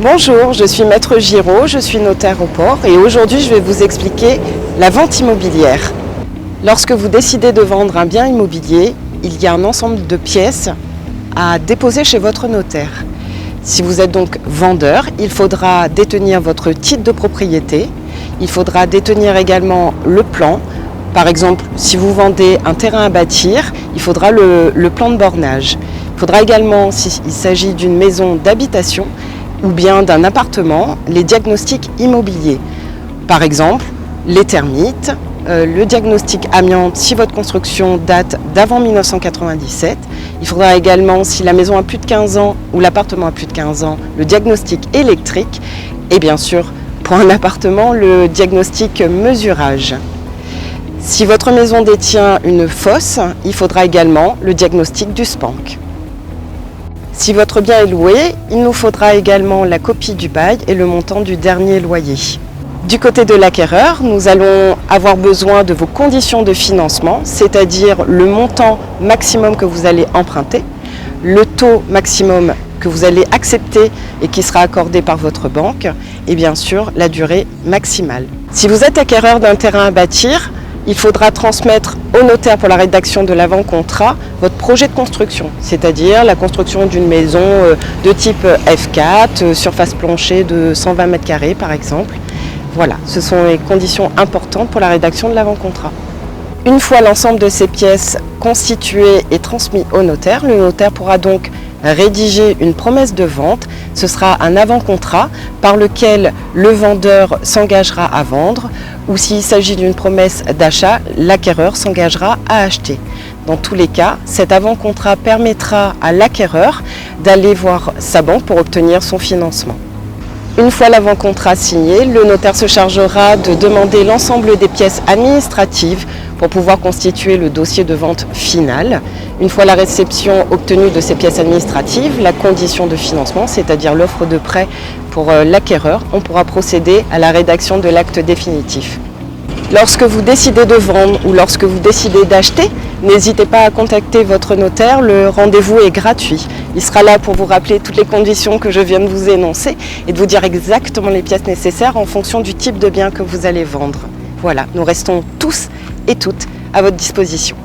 Bonjour, je suis Maître Giraud, je suis notaire au port et aujourd'hui je vais vous expliquer la vente immobilière. Lorsque vous décidez de vendre un bien immobilier, il y a un ensemble de pièces à déposer chez votre notaire. Si vous êtes donc vendeur, il faudra détenir votre titre de propriété, il faudra détenir également le plan. Par exemple, si vous vendez un terrain à bâtir, il faudra le plan de bornage. Il faudra également, s'il s'agit d'une maison d'habitation, ou bien d'un appartement, les diagnostics immobiliers. Par exemple, les termites, le diagnostic amiante si votre construction date d'avant 1997. Il faudra également, si la maison a plus de 15 ans ou l'appartement a plus de 15 ans, le diagnostic électrique et bien sûr, pour un appartement, le diagnostic mesurage. Si votre maison détient une fosse, il faudra également le diagnostic du SPANC. Si votre bien est loué, il nous faudra également la copie du bail et le montant du dernier loyer. Du côté de l'acquéreur, nous allons avoir besoin de vos conditions de financement, c'est-à-dire le montant maximum que vous allez emprunter, le taux maximum que vous allez accepter et qui sera accordé par votre banque, et bien sûr la durée maximale. Si vous êtes acquéreur d'un terrain à bâtir, il faudra transmettre au notaire pour la rédaction de l'avant-contrat votre projet de construction, c'est-à-dire la construction d'une maison de type F4, surface plancher de 120 m² par exemple. Voilà, ce sont les conditions importantes pour la rédaction de l'avant-contrat. Une fois l'ensemble de ces pièces constituées et transmises au notaire, le notaire pourra donc rédiger une promesse de vente. Ce sera un avant-contrat par lequel le vendeur s'engagera à vendre ou s'il s'agit d'une promesse d'achat, l'acquéreur s'engagera à acheter. Dans tous les cas, cet avant-contrat permettra à l'acquéreur d'aller voir sa banque pour obtenir son financement. Une fois l'avant-contrat signé, le notaire se chargera de demander l'ensemble des pièces administratives pour pouvoir constituer le dossier de vente final. Une fois la réception obtenue de ces pièces administratives, la condition de financement, c'est-à-dire l'offre de prêt pour l'acquéreur, on pourra procéder à la rédaction de l'acte définitif. Lorsque vous décidez de vendre ou lorsque vous décidez d'acheter, n'hésitez pas à contacter votre notaire, le rendez-vous est gratuit. Il sera là pour vous rappeler toutes les conditions que je viens de vous énoncer et de vous dire exactement les pièces nécessaires en fonction du type de bien que vous allez vendre. Voilà, nous restons tous et toutes à votre disposition.